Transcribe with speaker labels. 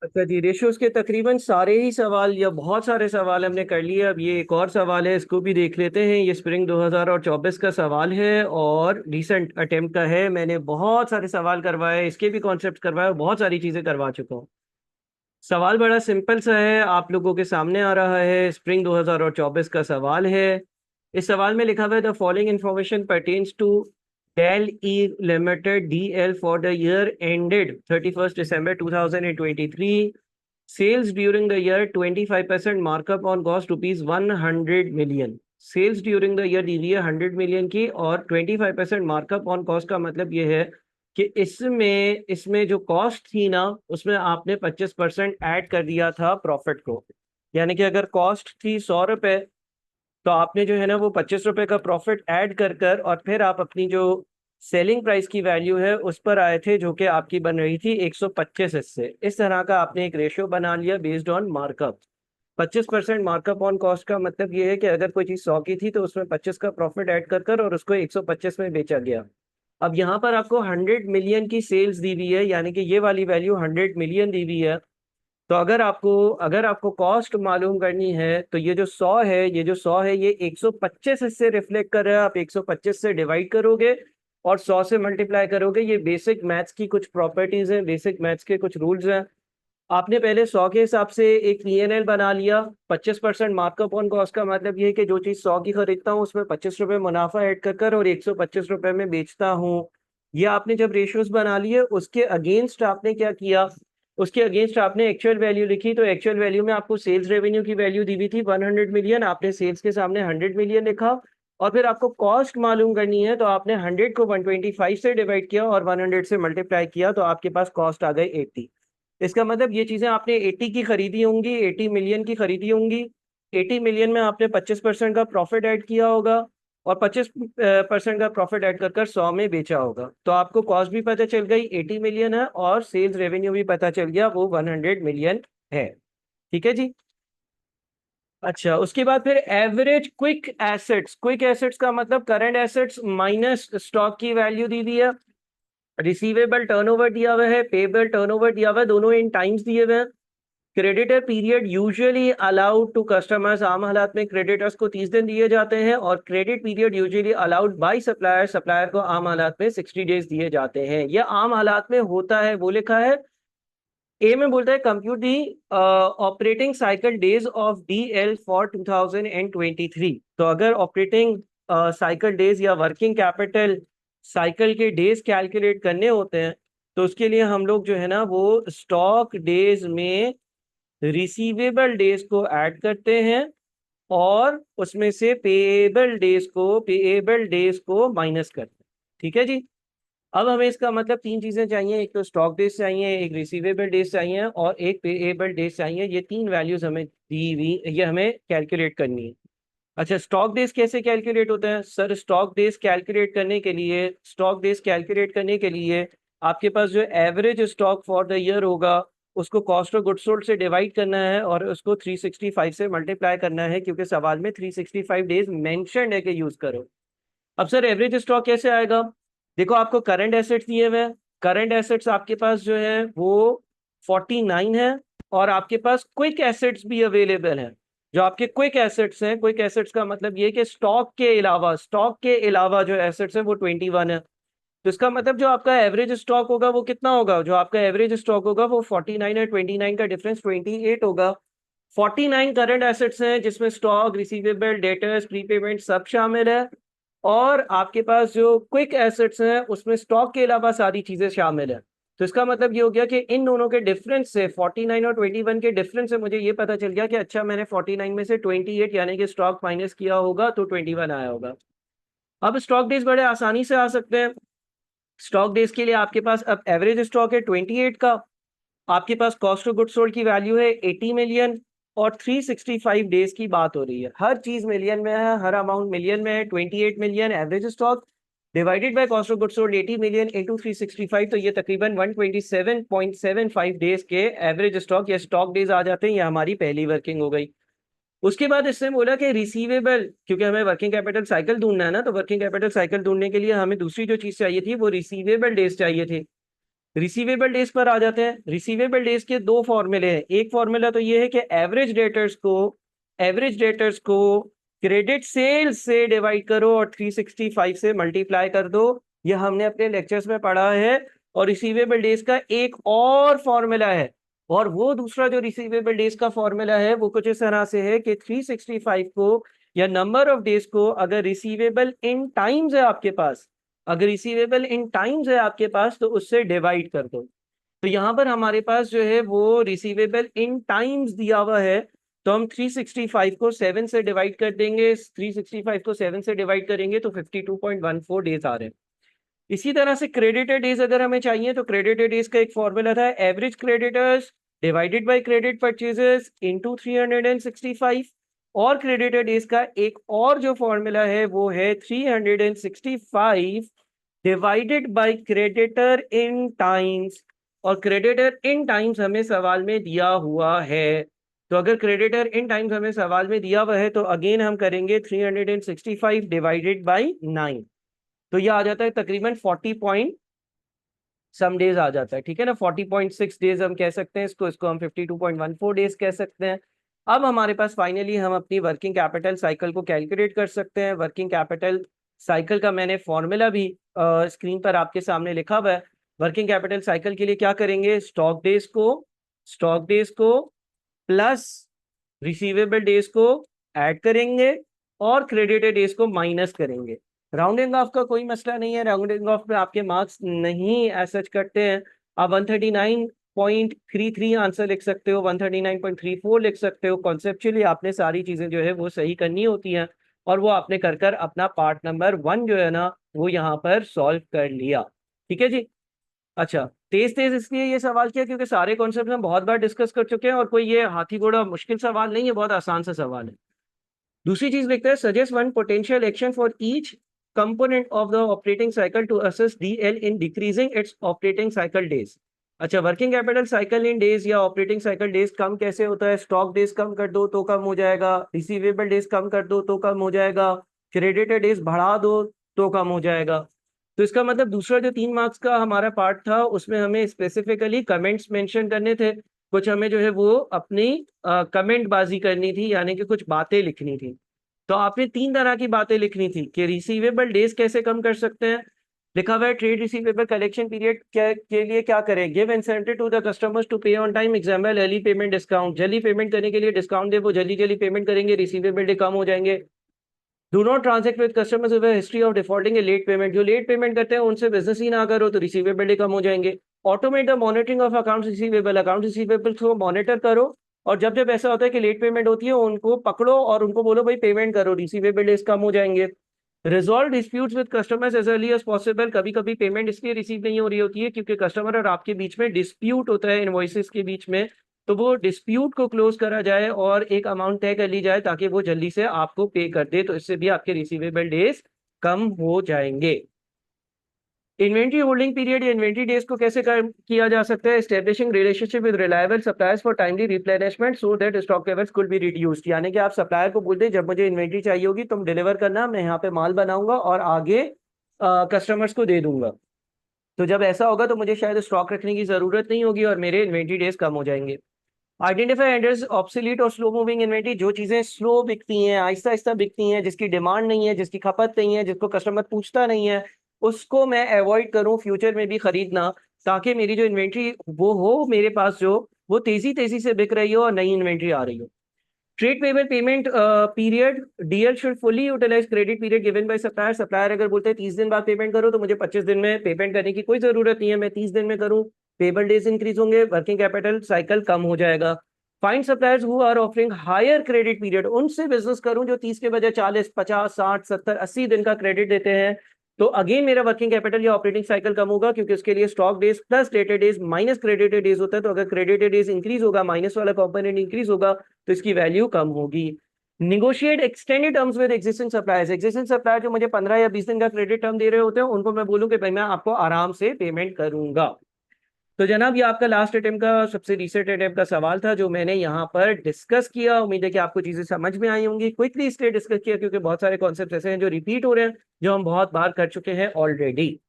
Speaker 1: अच्छा जी, रेशियोज के तकरीबन सारे ही सवाल या बहुत सारे सवाल हमने कर लिए। अब ये एक और सवाल है, इसको भी देख लेते हैं। ये स्प्रिंग 2024 का सवाल है और रिसेंट अटेम्प्ट का है। मैंने बहुत सारे सवाल करवाए, इसके भी कॉन्सेप्ट करवाए, बहुत सारी चीजें करवा चुका हूँ। सवाल बड़ा सिंपल सा है, आप लोगों के सामने आ रहा है। स्प्रिंग 2024 का सवाल है। इस सवाल में लिखा हुआ है the following information pertains to Dale E limited DL for the year ended 31st December 2023। Sales during the year 25% markup on cost rupees 100 million. Sales during the year दी हुई है 100 मिलियन की, और 25% मार्कअप ऑन कॉस्ट का मतलब ये है कि इसमें इसमें जो कॉस्ट थी ना, उसमें आपने 25% ऐड कर दिया था प्रॉफिट को। यानी कि अगर कॉस्ट थी 100 रुपए, तो आपने जो है ना वो 25 रुपए का प्रॉफिट ऐड कर कर और फिर आप अपनी जो सेलिंग प्राइस की वैल्यू है उस पर आए थे, जो कि आपकी बन रही थी 125 इससे। इस तरह का आपने एक रेशियो बना लिया based on markup. 25% markup on cost का मतलब ये है कि अगर कोई चीज 100 की थी तो उसमें 25 का प्रॉफिट ऐड कर कर और उसको 125 में बेचा गया। अब यहाँ पर आपको 100 मिलियन की सेल्स दी हुई है, यानी कि ये वाली वैल्यू 100 मिलियन दी हुई है। तो अगर आपको कॉस्ट मालूम करनी है तो ये जो 100 है ये 125 इससे रिफ्लेक्ट कर रहा है। आप 125 से डिवाइड करोगे और 100 से मल्टीप्लाई करोगे। ये बेसिक मैथ्स की कुछ प्रॉपर्टीज हैं, बेसिक मैथ्स के कुछ रूल्स हैं। आपने पहले 100 के हिसाब से एक पीएनएल बना लिया। 25% मार्कअप ऑन कॉस्ट का मतलब ये है कि जो चीज 100 की खरीदता हूँ उसमें 25 रुपए मुनाफा ऐड कर कर और 125 रुपए में बेचता हूँ। ये आपने जब रेशियोज बना लिए उसके अगेंस्ट आपने क्या किया, उसके अगेंस्ट आपने एक्चुअल वैल्यू लिखी। तो एक्चुअल वैल्यू में आपको सेल्स रेवेन्यू की वैल्यू दी हुई थी 100 मिलियन, आपने सेल्स के सामने 100 मिलियन लिखा। और फिर आपको कॉस्ट मालूम करनी है तो आपने 100 को 125 से डिवाइड किया और 100 से मल्टीप्लाई किया, तो आपके पास कॉस्ट आ गई 80। इसका मतलब ये चीजें आपने 80 की खरीदी होंगी, 80 मिलियन की खरीदी होंगी। 80 मिलियन में आपने 25% का प्रॉफिट ऐड किया होगा और 25% का प्रॉफिट ऐड कर कर 100 में बेचा होगा। तो आपको कॉस्ट भी पता चल गई 80 मिलियन है और सेल्स रेवेन्यू भी पता चल गया वो 100 मिलियन है। ठीक है जी। अच्छा, उसके बाद फिर average quick assets. Quick assets का मतलब करंट एसेट्स माइनस स्टॉक की वैल्यू दी हुई है। रिसीवेबल टर्नओवर दिया हुआ है, पेबल टर्नओवर दिया हुआ है, दोनों इन टाइम्स दिए हुए हैं। Creditor period usually allowed to customers, आम हालात में क्रेडिटर्स को 30 दिन दिए जाते हैं। और credit period usually allowed by supplier, supplier को आम हालात में 60 डेज दिए जाते हैं। यह आम हालात में होता है, वो लिखा है। ए में बोलता है compute the operating cycle days of DL for 2023। तो अगर ऑपरेटिंग साइकिल डेज या वर्किंग कैपिटल साइकिल के डेज कैलकुलेट करने होते हैं तो उसके लिए हम लोग जो है ना वो स्टॉक डेज में रिसीवेबल डेज को ऐड करते हैं और उसमें से पेएबल डेज को माइनस करते हैं। ठीक है जी। अब हमें इसका मतलब तीन चीजें चाहिए, एक तो स्टॉक डेज चाहिए, एक रिसीवेबल डेज चाहिए और एक पेएबल डेज चाहिए। ये तीन वैल्यूज हमें दी हुई, ये हमें कैलकुलेट करनी है। अच्छा, स्टॉक डेज कैसे कैलकुलेट होता है सर? स्टॉक डेज कैलकुलेट करने के लिए आपके पास जो average stock for the year होगा उसको कॉस्ट ऑफ गुड्स सोल्ड से डिवाइड करना है और उसको 365 से मल्टीप्लाई करना है, क्योंकि सवाल में 365 डेज मेंशन्ड है कि यूज करो। अब सर एवरेज स्टॉक कैसे आएगा? देखो, आपको करंट एसेट्स दिए हुए हैं। करंट एसेट्स आपके पास जो है वो 49 है और आपके पास क्विक एसेट्स भी अवेलेबल हैं। जो आपके क्विक एसेट्स हैं, क्विक एसेट्स का मतलब ये है कि स्टॉक के अलावा जो एसेट्स हैं वो 21 है। तो इसका मतलब जो आपका एवरेज स्टॉक होगा वो कितना होगा? जो आपका एवरेज स्टॉक होगा वो 49 है, 29 का डिफरेंस 28 होगा। 49 करंट एसेट्स हैं जिसमें स्टॉक, रिसीवेबल, डेटर्स, प्रीपेमेंट सब शामिल है। और आपके पास जो क्विक एसेट्स हैं उसमें स्टॉक के अलावा सारी चीजें शामिल है। तो इसका मतलब ये हो गया कि इन दोनों के डिफरेंस से, 49 और 21 के डिफरेंस से मुझे ये पता चल गया कि अच्छा मैंने 49 में से 28 यानी कि स्टॉक माइनस किया होगा तो 21 आया होगा। अब स्टॉक डेज बड़े आसानी से आ सकते हैं। स्टॉक डेज के लिए आपके पास अब एवरेज स्टॉक है 28 का, आपके पास कॉस्ट ऑफ गुड्स सोल्ड की वैल्यू है 80 मिलियन और 365 डेज की बात हो रही है। हर चीज मिलियन में है, हर अमाउंट मिलियन में है। 28 million average stock divided by cost of goods sold 80 million into 365, तो ये तकरीबन 127.75 डेज के एवरेज स्टॉक या स्टॉक डेज आ जाते हैं। ये हमारी पहली वर्किंग हो गई। उसके बाद इससे बोला कि रिसीवेबल, क्योंकि हमें वर्किंग कैपिटल साइकिल ढूंढना है ना, तो वर्किंग कैपिटल साइकिल ढूंढने के लिए हमें दूसरी जो चीज चाहिए थी वो रिसीवेबल डेज चाहिए थे। रिसीवेबल डेज पर आ जाते हैं। रिसीवेबल डेज के दो फॉर्मूले हैं। एक फॉर्मूला तो ये है कि एवरेज डेटर्स को क्रेडिट सेल्स से डिवाइड करो और 365 से मल्टीप्लाई कर दो। ये हमने अपने लेक्चर्स में पढ़ा है। और रिसीवेबल डेज का एक और फॉर्मूला है, और वो दूसरा जो रिसीवेबल डेज का फॉर्मूला है वो कुछ इस तरह से है कि 365 को या नंबर ऑफ डेज को अगर रिसीवेबल इन टाइम्स है आपके पास, अगर रिसीवेबल इन टाइम्स है आपके पास, तो उससे डिवाइड कर दो। तो यहाँ पर हमारे पास जो है वो रिसीवेबल इन टाइम्स दिया हुआ है, तो हम 365 को 7 से डिवाइड कर देंगे। 365 को 7 से डिवाइड करेंगे तो 52.14 डेज आ रहे हैं। इसी तरह से क्रेडिटेड डेज अगर हमें चाहिए तो क्रेडिटेड डेज का एक फॉर्मूला था, average creditors divided by credit purchases into 365। और क्रेडिटेड डेज का एक और जो फॉर्मूला है वो है 365 divided by creditor in times. और क्रेडिटर इन टाइम्स हमें सवाल में दिया हुआ है। तो अगर क्रेडिटर इन टाइम्स हमें सवाल में दिया हुआ है तो अगेन हम करेंगे 365 डिवाइडेड बाय 9। तो ये आ जाता है तकरीबन 40 पॉइंट सम डेज आ जाता है, ठीक है ना। 40.6 डेज हम कह सकते हैं इसको, इसको हम 52.14 डेज कह सकते हैं। अब हमारे पास फाइनली हम अपनी वर्किंग कैपिटल साइकिल को कैलकुलेट कर सकते हैं। वर्किंग कैपिटल साइकिल का मैंने फॉर्मूला भी स्क्रीन पर आपके सामने लिखा हुआ है। वर्किंग कैपिटल साइकिल के लिए क्या करेंगे, स्टॉक डेज को प्लस रिसीवेबल डेज को ऐड करेंगे और क्रेडिटेड डेज को माइनस करेंगे। राउंडिंग ऑफ का कोई मसला नहीं है, राउंडिंग ऑफ पे आपके मार्क्स नहीं एज करते हैं। आप 139.33 आंसर लिख सकते हो, 139.34 लिख सकते हो। कॉन्सेप्चुअली आपने सारी चीजें जो है वो सही करनी होती हैं, और वो आपने कर कर अपना पार्ट नंबर 1 जो है ना वो यहाँ पर सॉल्व कर लिया। ठीक है जी। अच्छा, तेज तेज इसलिए ये सवाल किया क्योंकि सारे कॉन्सेप्ट हम बहुत बार डिस्कस कर चुके हैं, और कोई ये हाथी घोड़ा मुश्किल सवाल नहीं है, बहुत आसान सा सवाल है। दूसरी चीज लिखते हैं, suggest one potential action for each component of the operating cycle to assist DL in decreasing its operating cycle days. अच्छा, working capital cycle in days या ऑपरेटिंग साइकिल डेज कम कैसे होता है, स्टॉक डेज कम कर दो तो कम हो जाएगा, रिसीवेबल डेज कम कर दो तो कम हो जाएगा, क्रेडिटेड डेज बढ़ा दो तो कम हो जाएगा। तो इसका मतलब दूसरा जो 3 मार्क्स का हमारा पार्ट था उसमें हमें स्पेसिफिकली कमेंट्स मेंशन करने थे। कुछ हमें जो है वो अपनी कमेंट बाजी करनी थी, यानी कि कुछ बातें लिखनी थी। तो आपने 3 तरह की बातें लिखनी थी कि रिसीवेबल डेज कैसे कम कर सकते हैं। लिखा हुआ है ट्रेड रिसीवेबल कलेक्शन पीरियड के लिए क्या करें, give incentive to the customers to pay on time, example early payment discount, जल्दी पेमेंट करने के लिए डिस्काउंट दे, वो जल्दी जल्दी पेमेंट करेंगे, रिसीवेबल डे कम हो जाएंगे। Do not transact with customers with history of defaulting a late payment, जो लेट पेमेंट करते हैं उनसे बिजनेस ही ना करो तो रिसीवेबल डे कम हो जाएंगे। Automate the monitoring of account receivable को मॉनिटर करो, और जब जब ऐसा होता है कि लेट पेमेंट होती है उनको पकड़ो और उनको बोलो भाई पेमेंट करो, रिसीवेबल डेज कम हो जाएंगे। Resolve disputes with customers as early as possible, कभी कभी पेमेंट इसलिए रिसीव नहीं हो रही होती है क्योंकि कस्टमर और आपके बीच में डिस्प्यूट होता है इनवॉइसेस के बीच में, तो वो डिस्प्यूट को क्लोज करा जाए और एक अमाउंट तय कर ली जाए ताकि वो जल्दी से आपको पे कर दे, तो इससे भी आपके रिसीवेबल डेज कम हो जाएंगे। इन्वेंट्री होल्डिंग पीरियड या इन्वेंट्री डेज को कैसे किया जा सकता है, establishing relationship with reliable suppliers for timely replenishment so that stock levels could be reduced, यानी कि आप सप्लायर को बोलते हैं जब मुझे इन्वेंट्री चाहिए होगी तुम डिलीवर करना, मैं यहाँ पे माल बनाऊंगा और आगे कस्टमर्स को दे दूंगा। तो जब ऐसा होगा तो मुझे शायद स्टॉक रखने की जरूरत नहीं होगी और मेरे इन्वेंट्री डेज कम हो जाएंगे। आइडेंटिफाई एंडर्स ऑब्सोलीट और स्लो मूविंग इन्वेंट्री, जो चीजें स्लो बिकती हैं, आहिस्ता आहिस्ता बिकती हैं, जिसकी डिमांड नहीं है, जिसकी खपत नहीं है, जिसको कस्टमर पूछता नहीं है, उसको मैं अवॉइड करूं फ्यूचर में भी खरीदना, ताकि मेरी जो इन्वेंट्री वो हो मेरे पास जो वो तेजी तेजी से बिक रही हो और नई इन्वेंट्री आ रही हो। Trade payable payment period, DL should fully utilise credit period given by supplier. Supplier अगर बोलते हैं 30 दिन बाद पेमेंट करो तो मुझे 25 दिन में पेमेंट करने की कोई जरूरत नहीं है, मैं 30 दिन में करूं, पेबल डेज इंक्रीज होंगे, वर्किंग कैपिटल साइकिल कम हो जाएगा। Find suppliers who are offering higher credit period, उनसे बिजनेस करूं जो 30 के बजाय 40 50 60 70 80 दिन का क्रेडिट देते हैं, तो अगेन मेरा वर्किंग कैपिटल या ऑपरेटिंग साइकिल कम होगा क्योंकि उसके लिए stock days plus dated days minus credited days होता है। तो अगर क्रेडिटेड डेज इंक्रीज होगा, माइनस वाला कंपोनेंट इंक्रीज होगा, तो इसकी वैल्यू कम होगी। Negotiate extended terms with existing suppliers, existing supplier जो मुझे 15 या 20 दिन का क्रेडिट टर्म दे रहे होते हैं उनको मैं बोलूं कि भाई मैं आपको आराम से पेमेंट करूंगा। तो जनाब ये आपका लास्ट अटेम्प्ट का सबसे रिसेंट अटेम्प्ट का सवाल था जो मैंने यहाँ पर डिस्कस किया। उम्मीद है कि आपको चीजें समझ में आई होंगी। क्विकली इसलिए डिस्कस किया क्योंकि बहुत सारे कॉन्सेप्ट ऐसे हैं जो रिपीट हो रहे हैं, जो हम बहुत बार कर चुके हैं ऑलरेडी।